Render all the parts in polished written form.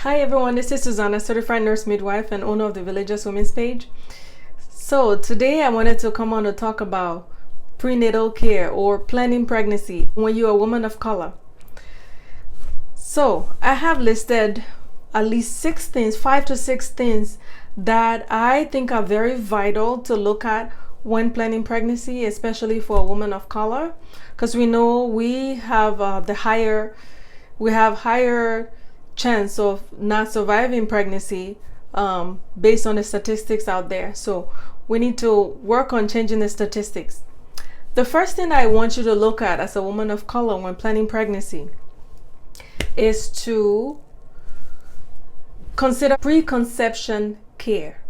Hi everyone, this is Susanna, certified nurse midwife and owner of the Villages Women's page. So today I wanted to come on to talk about prenatal care or planning pregnancy when you're a woman of color. So I have listed at least 5 to 6 things that I think are very vital to look at when planning pregnancy, especially for a woman of color, because we know we have higher chance of not surviving pregnancy based on the statistics out there. So we need to work on changing the statistics. The first thing I want you to look at as a woman of color when planning pregnancy is to consider preconception care.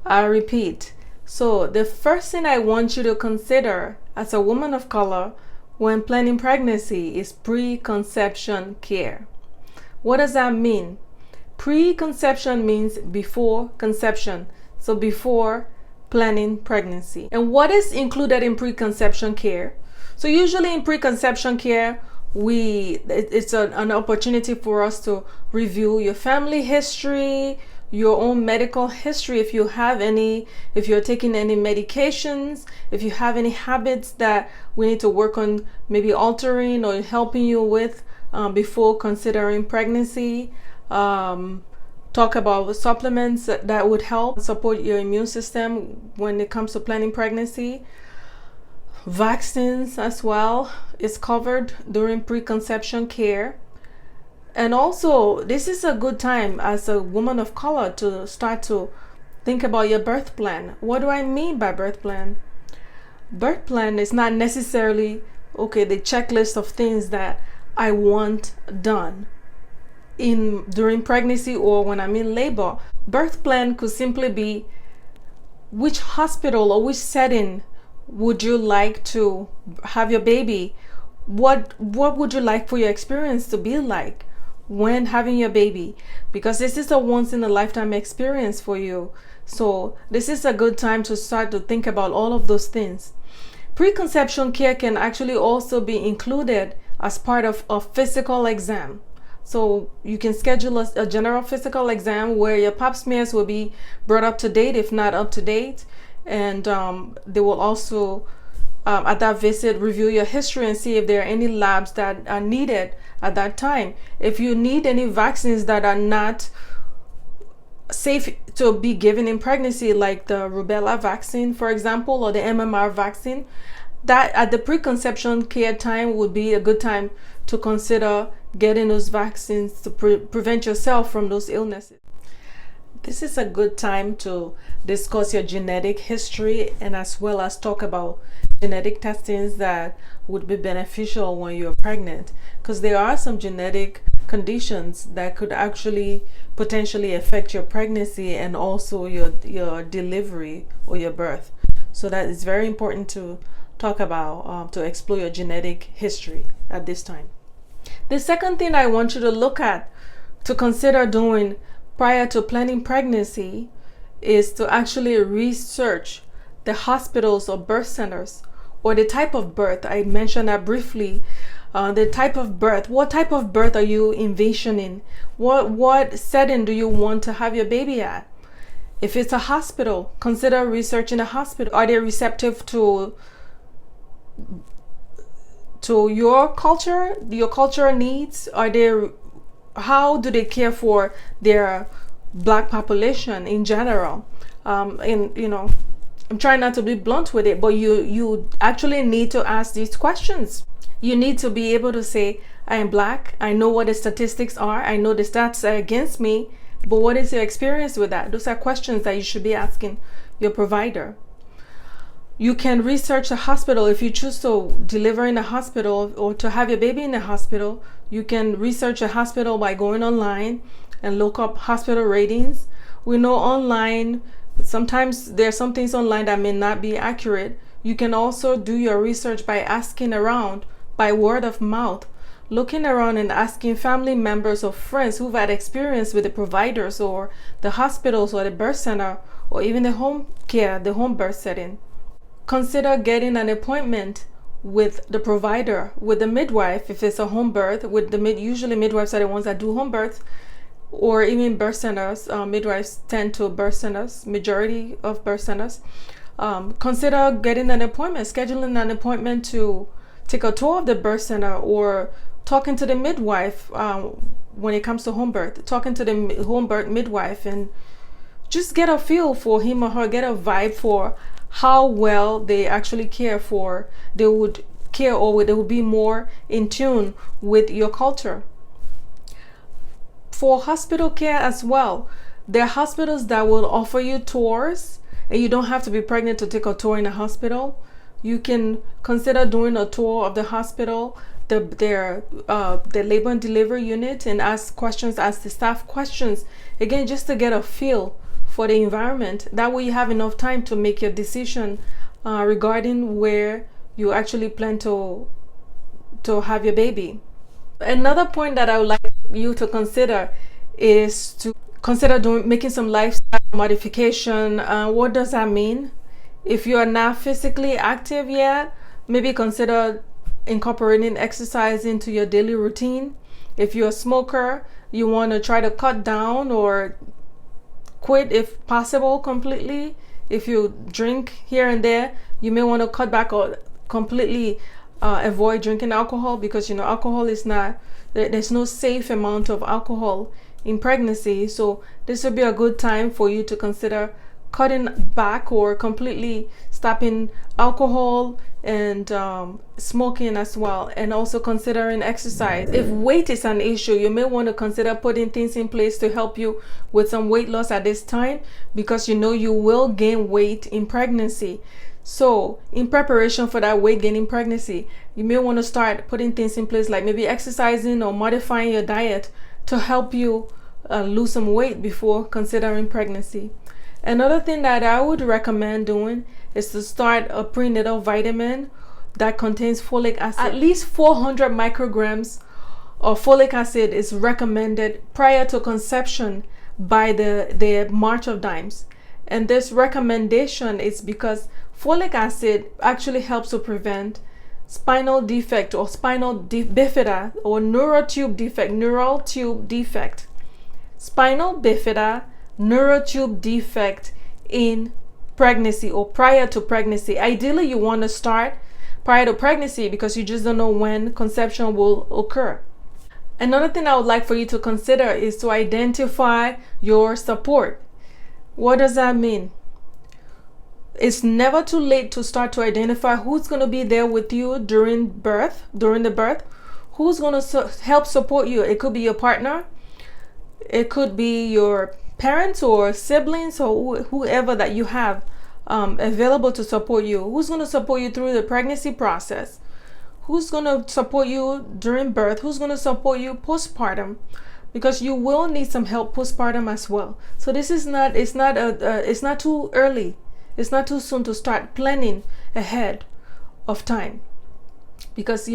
I repeat. So the first thing I want you to consider as a woman of color when planning pregnancy is preconception care. What does that mean? Preconception means before conception, so before planning pregnancy. And what is included in preconception care? So usually in preconception care, it's an opportunity for us to review your family history, your own medical history, if you're taking any medications, if you have any habits that we need to work on maybe altering or helping you with before considering pregnancy. Talk about supplements that would help support your immune system when it comes to planning pregnancy. Vaccines as well is covered during preconception care. And also, this is a good time as a woman of color to start to think about your birth plan. What do I mean by birth plan? Birth plan is not necessarily, the checklist of things that I want done during pregnancy or when I'm in labor. Birth plan could simply be which hospital or which setting would you like to have your baby? What would you like for your experience to be like when having your baby? Because this is a once in a lifetime experience for you. So this is a good time to start to think about all of those things. Preconception care can actually also be included as part of a physical exam. So you can schedule a general physical exam where your pap smears will be brought up to date, if not up to date. And they will also, at that visit, review your history and see if there are any labs that are needed at that time. If you need any vaccines that are not safe to be given in pregnancy, like the rubella vaccine, for example, or the MMR vaccine, that at the preconception care time would be a good time to consider getting those vaccines to prevent yourself from those illnesses. This is a good time to discuss your genetic history and as well as talk about genetic testings that would be beneficial when you're pregnant, because there are some genetic conditions that could actually potentially affect your pregnancy and also your delivery or your birth. So that is very important to talk about, to explore your genetic history at this time. The second thing I want you to look at, to consider doing prior to planning pregnancy, is to actually research the hospitals or birth centers or the type of birth. I mentioned that briefly. The type of birth. What type of birth are you envisioning? What setting do you want to have your baby at? If it's a hospital, consider researching a hospital. Are they receptive to your culture needs? How do they care for their Black population in general? I'm trying not to be blunt with it, but you actually need to ask these questions. You need to be able to say, I am Black, I know what the statistics are, I know the stats are against me, but what is your experience with that? Those are questions that you should be asking your provider. You can research a hospital. If you choose to deliver in a hospital or to have your baby in a hospital, you can research a hospital by going online and look up hospital ratings. We know online, sometimes there are some things online that may not be accurate. You can also do your research by asking around, by word of mouth, looking around and asking family members or friends who've had experience with the providers or the hospitals or the birth center or even the home care, the home birth setting. Consider getting an appointment with the provider, with the midwife, if it's a home birth, usually midwives are the ones that do home births, or even birth centers. Midwives tend to birth centers, majority of birth centers. Consider getting an appointment, scheduling an appointment to take a tour of the birth center, or talking to the midwife when it comes to home birth, talking to the home birth midwife, and just get a feel for him or her, get a vibe for how well they actually care for, they would care, or they would be more in tune with your culture. For hospital care as well, there are hospitals that will offer you tours, and you don't have to be pregnant to take a tour in a hospital. You can consider doing a tour of the hospital, their labor and delivery unit, and ask questions, ask the staff questions, again, just to get a feel for the environment. That way you have enough time to make your decision regarding where you actually plan to have your baby. Another point that I would like you to consider is to consider making some lifestyle modification. What does that mean? If you are not physically active yet, maybe consider incorporating exercise into your daily routine. If you're a smoker, you want to try to cut down or quit if possible completely. If you drink here and there, you may want to cut back or completely avoid drinking alcohol, because alcohol is not, there's no safe amount of alcohol in pregnancy. So this would be a good time for you to consider cutting back or completely stopping alcohol and smoking as well, and also considering exercise. If weight is an issue, you may want to consider putting things in place to help you with some weight loss at this time, because you will gain weight in pregnancy. So in preparation for that weight gain in pregnancy, you may want to start putting things in place, like maybe exercising or modifying your diet to help you lose some weight before considering pregnancy. Another thing that I would recommend doing is to start a prenatal vitamin that contains folic acid. At least 400 micrograms of folic acid is recommended prior to conception by the March of Dimes. And this recommendation is because folic acid actually helps to prevent spinal defect or spinal bifida or neural tube defect. Spinal bifida, neural tube defect in pregnancy or prior to pregnancy. Ideally, you want to start prior to pregnancy, because you just don't know when conception will occur. Another thing I would like for you to consider is to identify your support. What does that mean? It's never too late to start to identify who's going to be there with you during the birth, who's going to help support you. It could be your partner, it could be your parents or siblings, or whoever that you have available to support you. Who's going to support you through the pregnancy process? Who's going to support you during birth? Who's going to support you postpartum? Because you will need some help postpartum as well. So this is not, it's not too early. It's not too soon to start planning ahead of time, because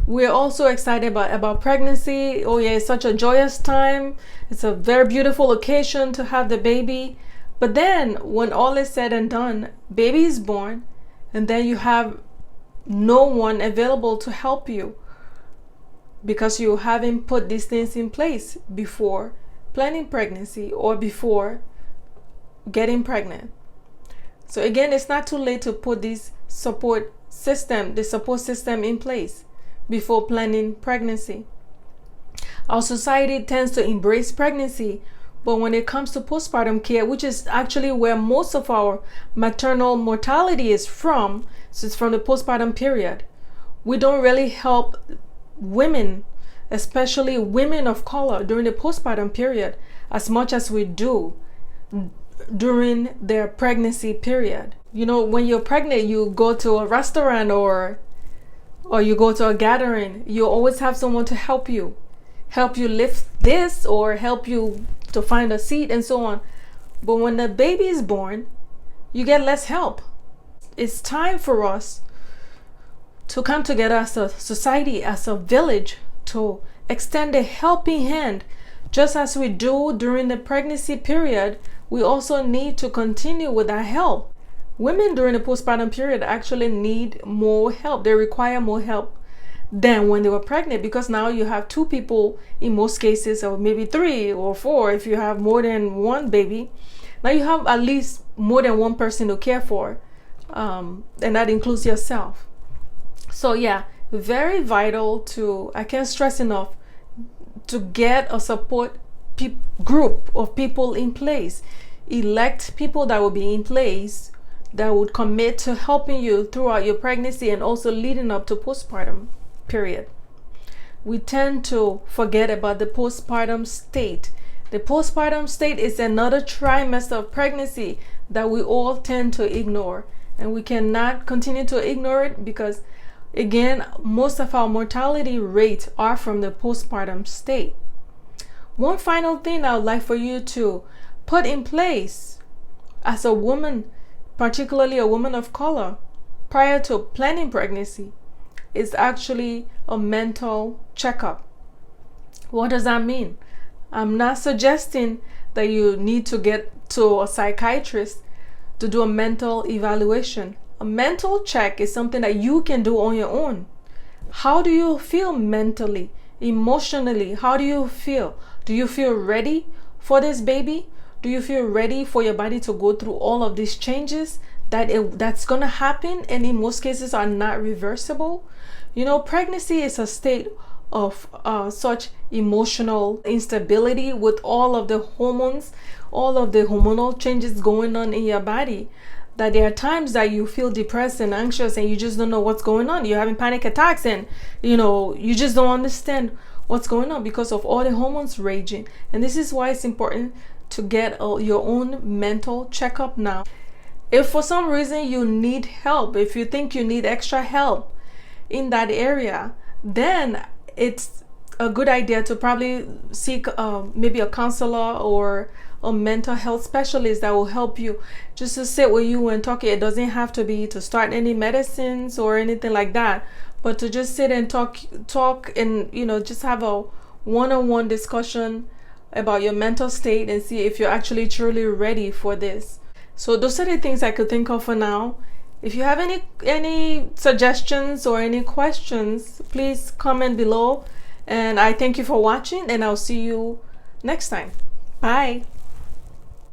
we're also excited about pregnancy. Oh yeah, it's such a joyous time. It's a very beautiful occasion to have the baby. But then when all is said and done, baby is born, and then you have no one available to help you, because you haven't put these things in place before planning pregnancy or before getting pregnant. So again, it's not too late to put the support system in place before planning pregnancy. Our society tends to embrace pregnancy, but when it comes to postpartum care, which is actually where most of our maternal mortality is from, so it's from the postpartum period, we don't really help women, especially women of color, during the postpartum period as much as we do during their pregnancy period. When you're pregnant, you go to a restaurant or you go to a gathering, you always have someone to help you lift this or help you to find a seat and so on. But when the baby is born, you get less help. It's time for us to come together as a society, as a village, to extend a helping hand. Just as we do during the pregnancy period, we also need to continue with that help. Women during the postpartum period actually need more help. They require more help than when they were pregnant, because now you have two people in most cases, or maybe three or four if you have more than one baby. Now you have at least more than one person to care for, and that includes yourself. So yeah, very vital to, I can't stress enough, to get a support group of people in place. Elect people that will be in place that would commit to helping you throughout your pregnancy and also leading up to postpartum period. We tend to forget about the postpartum state. The postpartum state is another trimester of pregnancy that we all tend to ignore, and we cannot continue to ignore it because, again, most of our mortality rates are from the postpartum state. One final thing I would like for you to put in place as a woman, particularly a woman of color, prior to planning pregnancy, is actually a mental checkup. What does that mean? I'm not suggesting that you need to get to a psychiatrist to do a mental evaluation. A mental check is something that you can do on your own. How do you feel mentally, emotionally? How do you feel? Do you feel ready for this baby? Do you feel ready for your body to go through all of these changes that's going to happen, and in most cases are not reversible? You know, pregnancy is a state of such emotional instability with all of the hormones, all of the hormonal changes going on in your body, that there are times that you feel depressed and anxious and you just don't know what's going on. You're having panic attacks and you just don't understand what's going on because of all the hormones raging. And this is why it's important to get your own mental checkup now. If for some reason you need help, if you think you need extra help in that area, then it's a good idea to probably seek maybe a counselor or a mental health specialist that will help you, just to sit with you and talk. It doesn't have to be to start any medicines or anything like that, but to just sit and talk and just have a one-on-one discussion about your mental state and see if you're actually truly ready for this. So those are the things I could think of for now. If you have any suggestions or any questions, please comment below. And I thank you for watching, and I'll see you next time. Bye.